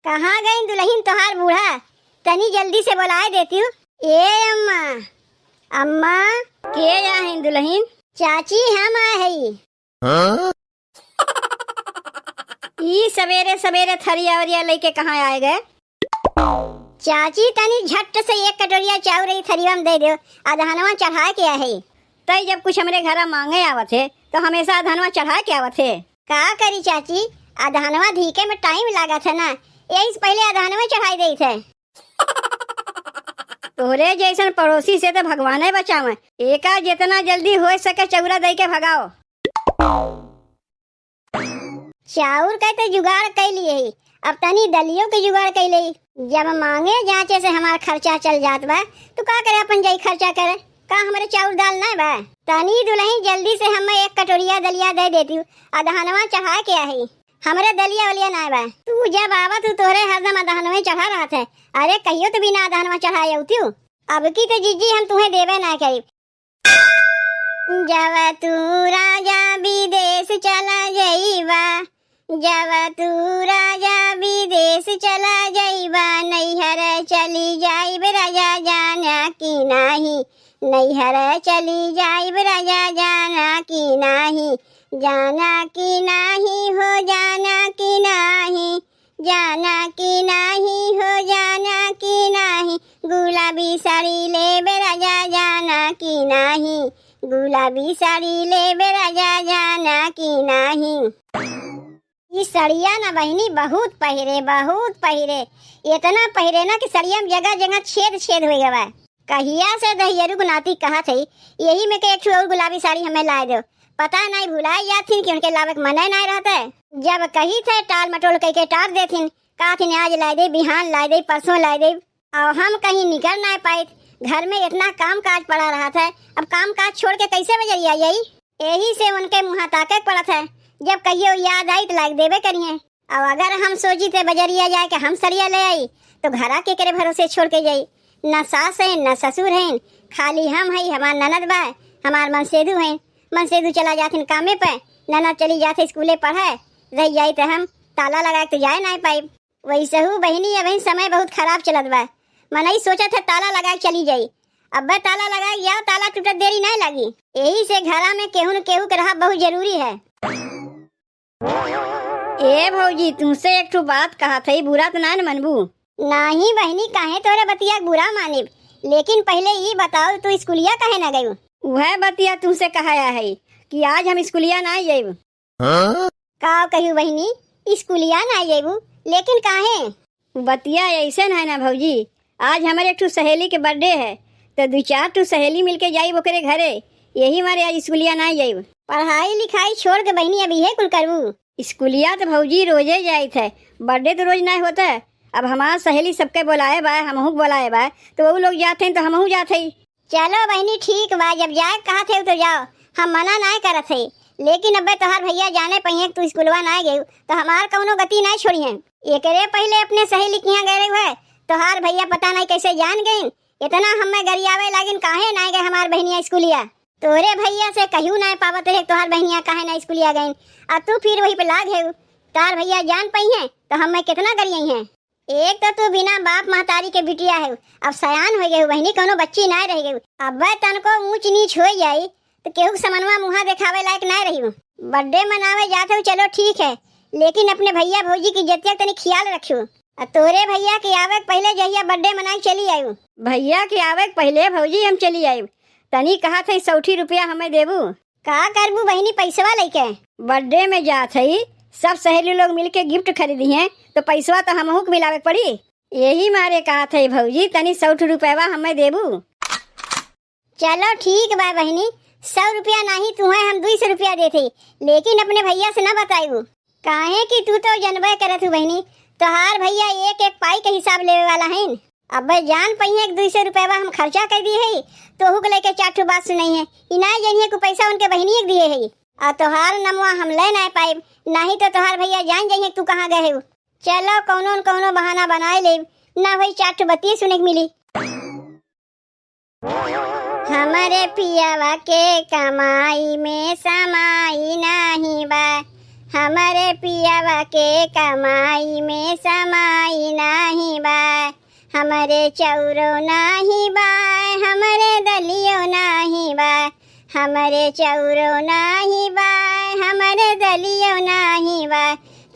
कहाँ गई दुल्हन तोहार बूढ़ा? तनी जल्दी से बुलाए देती हूँ। ए अम्मा, अम्मा के या है दुल्हन? चाची हम आए हई। ई सवेरे सवेरे थरिया वरिया लेके कहाँ आए गए? चाची तनी झट से एक कटोरिया चाउर ही थरिया में दे दो, अधनवा चढ़ा के है। तई जब कुछ हमरे घर मांगे आवत है तो हमेशा अधनवा चढ़ा के आवत है। का करी चाची, अधनवा धीके में टाइम लागत है ना, यही से पहले अधनवा चढ़ाई दे थे। तोरे जैसन पड़ोसी से तो भगवान बचावे, एका जितना जल्दी हो सके चौरा दे के भगाओ। चाउर का तो जुगाड़ कर लिए ही, अब तनी दलियों के जुगाड़ कर ले। जब मांगे जांचे से हमारा खर्चा चल जात बा तो का करे, अपन जाई खर्चा करे। का हमारे चाउर दाल ना बा? तनी दुल्हन जल्दी से हमें एक कटोरिया दलिया दे देती हूँ, अधनवा चढ़ा के आई। हमारे दलिया वलिया ना बा। तू जब आवा तू तोहरे हरदम अधनवे चढ़ा रहा था। अरे कहियो तो बिना अधनवा चढ़ाए होती हूँ। अब की तो जीजी हम तुम्हें देवे ना करी। जब तू राजा विदेश चला जाइबा, जब तू राजा विदेश चला जाइबा, नैहर चली जाइब राजा जाना की नाही, नैहर चली जाइब राजा जाना की नाही, जाना की नाही हो जाना की नाही, जाना की नाही हो जाना की नाही, गुलाबी साड़ी ले राजा जाना की नाही, गुलाबी साड़ी ले राजा जाना की नाही। ये सड़िया ना बहनी बहुत पहिरे, बहुत पहिरे, इतना पहिरे ना कि सड़िया में जगह जगह छेद छेद हो गया। कहिया से दहियरू गुनाती कहा थी यही में के एक और गुलाबी साड़ी हमें लाए दो। पता नहीं भुलाई या थी कि उनके लावे मना नहीं रहता। जब कही थे टाल मटोल कह के टार दे थी, कहा थी आज ला दे, बिहान ला दे, परसों ला दे, और हम कहीं निकल नहीं पाए। घर में इतना काम काज पड़ा रहा था, अब काम काज छोड़ के कैसे बजरिया यही से उनके मुँह ताके पड़ा था। जब कहियो याद आई तो लाग देवे करिए। और अगर हम सोची थे बजरिया जाए कि हम सरिया ले आई तो घरा के करे भरोसे छोड़ के जाई। न सास है न ससुर है, खाली हम है, हमार ननद बा, हमार मनसेदू है। मनसेदू चला जाते कामे पे, ननद चली जाते स्कूले पढ़े, रह जाई तो हम ताला लगा तो जाए नहीं पाई। वैसे हूँ बहनी, अब समय बहुत खराब चलत बा। मनई सोचा था ताला लगा चली जाई, अब ताला लगा या ताला टूटत देरी नहीं लगी। यही से घरा में केहू न केहू के रहा बहुत जरूरी है। ए भौजी, तुमसे एक ठो बात कहा था, बुरा तो ना मनबू? नहीं बहनी, काहे तोरे बतिया बुरा मानिब, लेकिन पहले ये बताओ तू स्कूलिया काहे ना गई? वह बतिया तुमसे कहाया है कि आज हम स्कूलिया ना जाइब। का कहू बहनी, स्कूलिया ना जाइबू, लेकिन काहे? बतिया ऐसे है ना भौजी, आज हमारे एक ठो सहेली के बर्थडे है तो 2-4 ठो सहेली मिलके जाइब ओकरे घरे, यही हमारे आज स्कूलिया ना जाइब। पढ़ाई लिखाई छोड़ के बहनी अभी है कुल करबू? स्कूलिया तो भौजी रोजे जाए थे, बर्थडे तो रोज नहीं होता। अब हमारा सहेली सबके बुलाए बा, हमहू बुलाए बा, तो वो लोग जाते हैं तो हमहू जाते ही। चलो बहनी ठीक बा, जब जाए कहा थे तो जाओ, हम मना नहीं करत है। लेकिन अब तोहार भैया जाने पहिए तू स्कूलवा ना गई तो हमार कौनो गति नहीं छोड़ी है। एकरे पहले अपने सहेली के यहाँ गए हुए तोहार भैया पता नहीं कैसे जान गए। इतना हमें गरियावे लागिन काहे नहीं गए हमार बहनिया स्कूलिया। तोरे भैया से कहू नहीं पावत है तोहार बहनिया काहे ना स्कूलिया गई, और तू फिर वही पे लाग है। तार भैया जान पाई है तो हमें कितना गरियाई है। एक तो तू बिना बाप महतारी के बिटिया है, अब सयान हो गए बहनी, कोनो बच्ची नहीं रह गई। अब तन को ऊंच नीच हो जाई तो केहू समनवा मुँह दिखावे लायक नहीं रही। बर्थडे मनावे जाते हो चलो ठीक है, लेकिन अपने भैया भौजी की इज्जत तनी ख्याल रखियो। तोरे भैया के आवे पहले जहिया बर्थडे मनाई चली आयु। भैया के आवे पहले भौजी हम चली आयु। तनी कहा था 100 रुपया हमें देबू। का करबू बहनी पैसवा लेके? बर्थडे में जात है, सब सहेली लोग मिलके गिफ्ट खरीदी हैं तो पैसवा तो हमहू को मिलावे पड़ी। यही मारे कहा था भौजी तनी 100 रुपया हमें देबू। चलो ठीक बा बहनी, 100 रुपया नहीं तुम्हें हम 200 रुपया देते, लेकिन अपने भैया से न बतायू। काहे कि तू तो जनबे करत हूँ बहनी, तोहार भैया एक एक पाई के हिसाब लेवे वाला है। अब जान पहिए 200 रुपया हम खर्चा कर दिए है तो हुक लेके 4 बात सुनाई है। इना जनिए को पैसा उनके बहनी एक दिए है, और तोहार नमवा हम ले नहीं पाए, नहीं तो तोहार भैया जान जाइए तू कहाँ गए हो। चलो कौनो न कौनो बहाना बनाए ले, ना वही 4 बत्ती सुने को मिली। हमारे पियावा के कमाई में समाई नहीं बा, हमारे पियावा के कमाई में समाई नाही बा, हमारे चौरो नाही बा, हमारे दलियो नाही बा, हमारे चौरो नाही बा, हमारे दलियो नाही बा,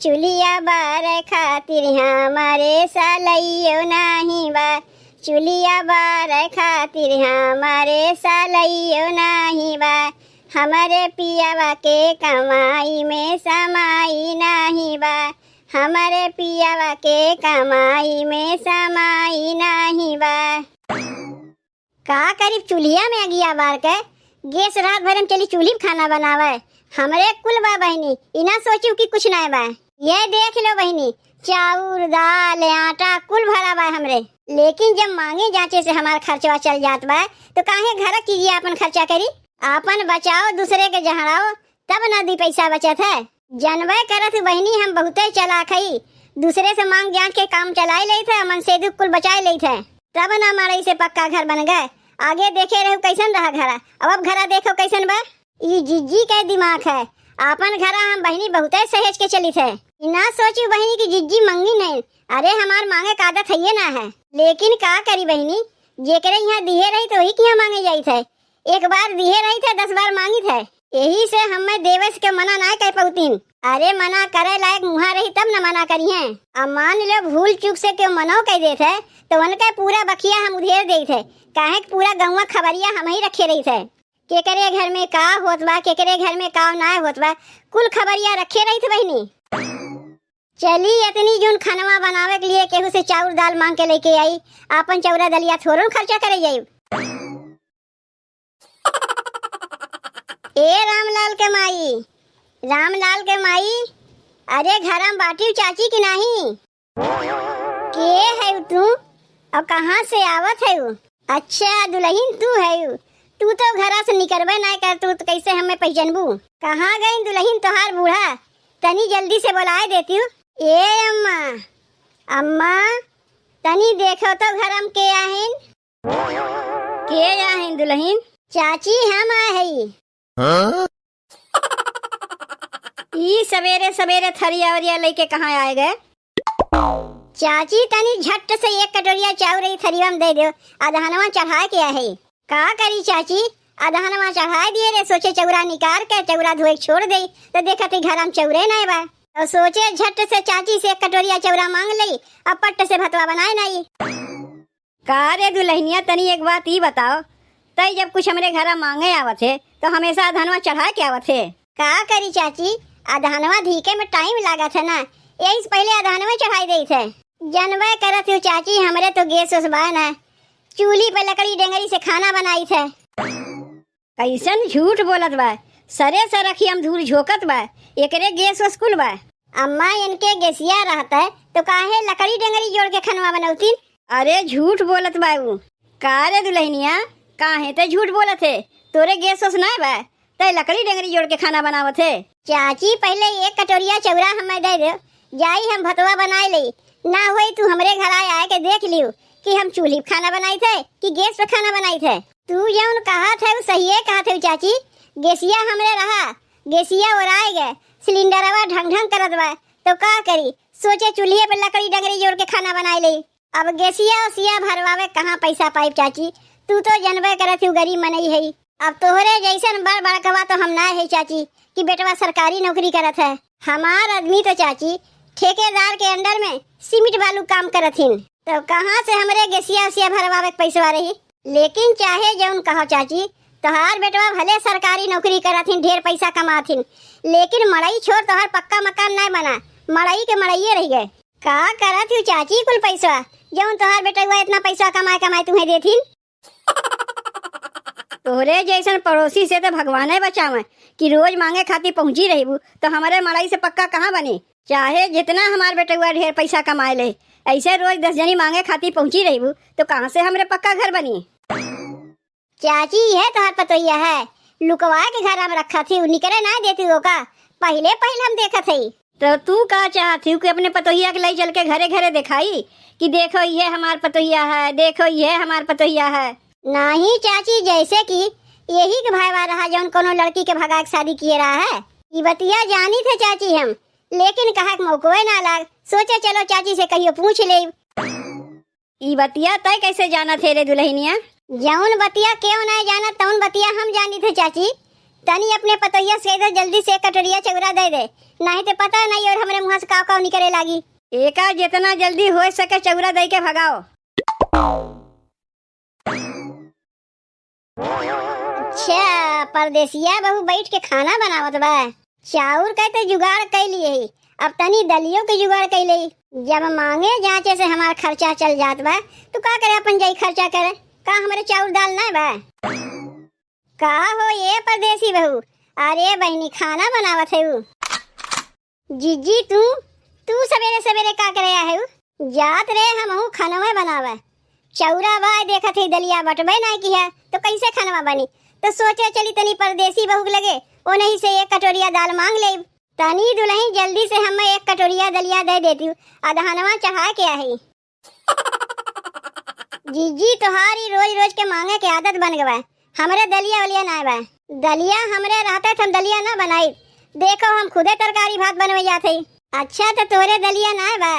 चुलिया बार खातिर हमारे सालैयो नाही बा, चुलिया बार खातिर हमारे सालैयो नाही बा, हमारे पियावा के कमाई में समाई नाही बा, हमारे पियावा के कमाई में समाई नाही बा। का करीब चूल्हिया में अगिया बार के गैस रात भर में चली चूल्ही खाना बनावे, हमरे कुल बा बहनी, इना सोचू कि कुछ ना बा। ये देख लो बहनी, चाउर दाल आटा कुल भरा बा हमरे, लेकिन जब मांगे जांचे से हमार खर्चवा चल जात बा तो काहे घर कीजिए अपन खर्चा करी, अपन बचाओ दूसरे के जहराओ, तब ना दी पैसा बचत है। जनवे करत बहनी हम बहुते चलाक हई, दूसरे से मांग जांच के काम चलाई ले थे, मन से दुख कुल बचाए ले थे, तब ना हमारे से पक्का घर बन गए। आगे देखे रहो कैसन रहा घरा, अब घरा देखो कैसन बा। ये जिज्जी के दिमाग है, अपन घरा हम बहनी बहुते सहेज के चली थे, ना सोची बहनी की जिज्जी मंगी नहीं, अरे हमार मांगे का आदत है ना है, लेकिन का करी बहनी, जेकरे यहाँ दिए रही तो वही के यहाँ मांगे जाई थे, एक बार दिए रही थे 10 बार मांगी थे, यही से हमें देवस के मना ना कह पौतीन। अरे मना करे लायक मुहा रही तब न मना करी है, अब मान लो भूल चूक से क्यों मनो कह दे थे तो उनका पूरा बखिया हम उधेर दे थे, काहे पूरा गौवा खबरिया हम ही रखे रही थे, केकरे घर में का होत बा केकरे घर में का ना होत बा कुल खबरिया रखे रही थे बहनी। चली इतनी जून खानवा बनावे के लिए केहू से चाउर दाल मांग के लेके आई, अपन चौरा दलिया थोड़न खर्चा करे जाई। ए रामलाल के माई, रामलाल के माई, अरे घर में बाटी चाची की नहीं, के है तू और कहाँ से आवत है? अच्छा दुल्हन तू है, तू तो घरा से निकलबे ना कर, तू तो कैसे हमें पहचानबू? कहाँ गई दुल्हन तोहार बूढ़ा, तनी जल्दी से बुलाए देती हूँ। ए अम्मा, अम्मा तनी देखो तो घर में के आहिन? के आहिन दुल्हन? चाची हम आए है। ई सवेरे सवेरे थरिया वरिया लेके कहाँ आए गए? चाची तनी झट से एक कटोरिया चाउर थरिया में दे दो, अधहनवा चढ़ा के है। का करी चाची, अधहनवा चढ़ा दिए रे, सोचे चौरा निकाल के चौरा धोए छोड़ दे तो देखा ती घर में चौरे नहीं बा, तो सोचे झट से चाची से एक कटोरिया चौरा मांग ली, अब पट्ट से भतवा बनाए नहीं। का रे दुल्हनिया तनी एक बात ही बताओ, तई जब कुछ हमरे घर मांगे आवत है तो हमेशा अधहनवा चढ़ा के आवत है? का करी चाची, अधहनवा धीके में टाइम लागत है ना, यही से पहले अधहनवा चढ़ाई दे थे। जनवे करत हो चाची, हमरे तो गैस उस बा ना, चूल्ही पे लकड़ी डेंगरी से खाना बनाई थे। कैसन झूठ बोलत बा, सरे सर रखी हम धूल झोकत बा, एकरे गैस स्कूल बा। अम्मा इनके गैसिया रहता है तो काहे लकड़ी डेंगरी जोड़ के खानवा बनौती? अरे झूठ बोलत बा उ। का रे दुल्हनिया, काहे ते झूठ बोलत है, तोरे गैस उस ना बा ते लकड़ी डेंगरी जोड़ के खाना बनावत है? चाची पहले एक कटोरिया चौरा हमें दे दो, जाई हम भतवा बनाए ली, ना होई तू हमरे घर आए के देख लियो कि हम चूल्ही पे खाना बनाई थे कि गैस पे खाना बनाई थे। तू जौन कहा थे वो सही है कहा थे चाची, गैसिया हमरे रहा, गैसिया ओराए गए, सिलेंडरवा ढंग ढंग करत बा, तो का करी, सोचे चूल्हे पे लकड़ी डंगरी जोड़ के खाना बनाए ली, अब गैसिया ओसिया भरवावे कहाँ पैसा पाइप? चाची तू तो जनबे करत हूँ गरीब मनई है, अब तोहरे जैसन बड़ बड़कवा तो हम ना है चाची कि बेटवा सरकारी नौकरी करत है, हमार आदमी तो चाची ठेकेदार के अंडर में सीमेंट बालू काम करत हिन, तो कहाँ से हमरे गैसिया उसिया भरवावे पैसा रही? लेकिन चाहे जौन कहो चाची, तोहार बेटवा भले सरकारी नौकरी करत हिन, ढेर पैसा कमात हिन, लेकिन मड़ई छोड़ तोहार पक्का मकान नहीं बना, मड़ई के मड़इये रह गए। का करत हूँ चाची कुल पैसा जौन तोहार बेटवा इतना पैसा कमाए कमाए तुम्हें देथिन? तोहरे जैसन पड़ोसी से तो भगवान बचावे कि रोज मांगे खाती पहुंची रही तो हमारे मड़ई से पक्का कहाँ बनी, चाहे जितना हमार बेटवा ढेर पैसा कमाए ले, ऐसे रोज 10 जनी मांगे खाती पहुंची रही तो कहाँ से हमरे पक्का घर बनी? चाची यह तोहार पतोहिया है, लुकवा के घर में रखा थी, निकले ना देती हो का, पहले हम देखा थी। तो तू का चाहती कि अपने पतोहिया के ले चल के घरे घरे दिखाई कि देखो ये हमार पतोहिया है, देखो ये हमार पतोहिया है? नहीं चाची, जैसे कि यही के भाईवा रहा जौन कोनो लड़की के भगा के शादी किए रहा है, ई बतिया जानी थे चाची हम, लेकिन कहा मौकोए ना लाग, सोचे चलो चाची से कहियो पूछ ले। ई बतिया तय कैसे जाना थे रे दुल्हनिया? जौन बतिया क्यों नहीं जाना तौन बतिया हम जानी थे चाची। तनी अपने पतैया से इधर जल्दी से कटोरिया चौरा दे दे, नहीं तो पता नहीं और हमरे मुँह से काव निकले लागी। एका जितना जल्दी हो सके चौरा दे के भगाओ। अच्छा, परदेसिया बहू बैठ के खाना बनावत बा। चाउर का तो जुगाड़ कर लिए ही, अब तनी दलियों के जुगाड़ कर ली। जब मांगे जांचे से हमारा खर्चा चल जात बा तो का करे, अपन जाई खर्चा करे। का हमारे चाउर दाल नहीं बा? का हो ये परदेसी बहू? अरे बहनी खाना बनावत है वो। जीजी तू सवेरे सवेरे का करे है? जात रे हमहू खानवा बनावे। चौरा बा देखत है दलिया बटबे नहीं किया तो कैसे खानवा बनी, तो सोचे चली तनी परदेसी बहू लगे ओ नहीं से एक कटोरिया दाल मांग ले। तनी दुल्हन जल्दी से हमें एक कटोरिया दलिया दे देती हूँ, अधहनवा चढ़ा के आई। जीजी तुम्हारी रोज रोज के मांगे के आदत बन गवा। हमरे दलिया वलिया ना बा, दलिया हमरे रहते हम दलिया ना बनाई। देखो हम खुदे तरकारी भात बनवे जाते। अच्छा तो तोरे दलिया ना बा,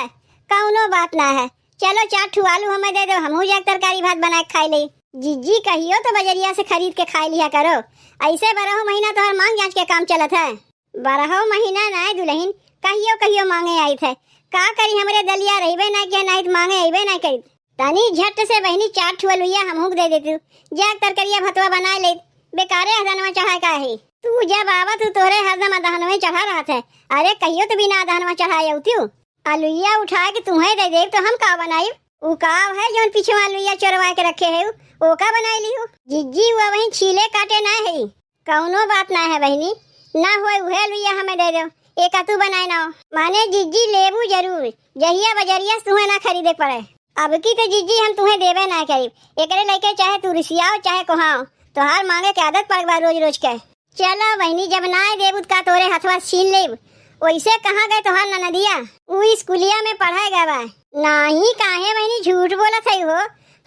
कौनो बात ना है। चलो 4 ठू आलू हमें दे दो, हमहू जाके तरकारी भात बना के खाई ले। जीजी कहियो तो बजरिया से खरीद के खाई लिया करो। ऐसे 12 महीना तो हर मांग जांच के काम चलत है। 12 महीना ना दुल्हन कहियो कहियो मांगे आई थे। का करी हमरे दलिया रहीबे ना के नहीं मांगे अइबे ना करी। तनी झट से बहनी 4 ठू आलूया हमहू दे देती हूँ, जाके तरकरिया भतवा बना ले। बेकारे हदनवा चढ़ा का है तू? जब आवा तू तोरे हरदम अदहनवा चढ़ा रहा था। अरे कहियो तो बिना अदहनवा चढ़ाए उतियो। आलूया उठा के तुम्हें दे दे तो हम का बनाई? उ काव है जोन पीछे आलूया चोरवा के रखे है ओ का बनाई ली हो? जिज्जी वो वही छीले काटे ना है। कौनो बात ना है बहनी, ना होए उहे आलूया हमें दे दो, एक तू बनाए ना। माने जिज्जी लेबू जरूर, जहिया बजरिया तुम्हें ना खरीदे पड़े। अब की तो जिज्जी हम तुम्हें देवे ना करीब, एकरे लेके चाहे तू रिसियाओ चाहे कोहाओ, तोहार मांगे के आदत पड़ बा रोज रोज के। चलो बहनी जब ना देबू का तोरे हथवा छीन लेब। वैसे कहाँ गए तोहार ननदिया? उ स्कूलिया में पढ़ाए गए बा। नहीं काहे बहनी झूठ बोलत है हो?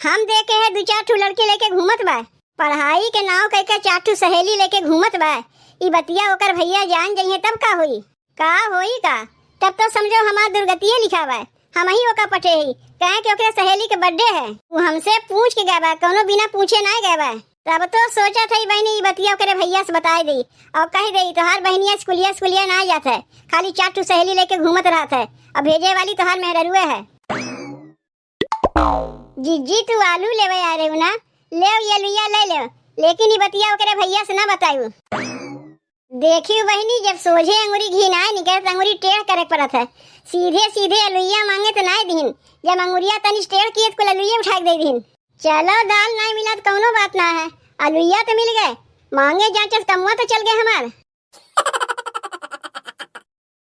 हम देखे है 2-4 ठू लड़के लेके घूमत बा, पढ़ाई के नाव कह के 4 ठू सहेली लेके घूमत बा। ई बतिया ओकर भैया जान जाइए तब का होई? का होई का? तब तो समझो हमार दुर्गतिये लिखा बा, हम ही ओका पटे ही। कहे कि ओकरे सहेली के बर्थडे है, वो हमसे पूछ के गए बा, कोनो बिना पूछे ना गए बा। तब तो सोचा था बहनी ई बतिया ओकरे भैया से बताई दी और कह दे तोहार बहनिया स्कूलिया ना जात है, खाली 4 ठू सहेली लेके घूमत रहत है, अब भेजे वाली तोहार मेहरुए है। जिज्जी तू आलू लेवे आ रहे ना, ले ये लुइया ले ले, लेकिन ई बतिया ओकरे भैया से ना बतायू। देखियो बहनी जब सोझे अंगूरी घी ना निकले तो अंगूरी टेढ़ करे पड़त है। सीधे सीधे अलुइया मांगे तो ना दीन, जब अंगूरिया तनी टेढ़ किए तो अलुइया उठा के दे दीन। चलो दाल नहीं मिला तो कौनो बात ना है, अलुइया तो मिल गए, मांगे जांचे कमुआ तो चल गए हमार।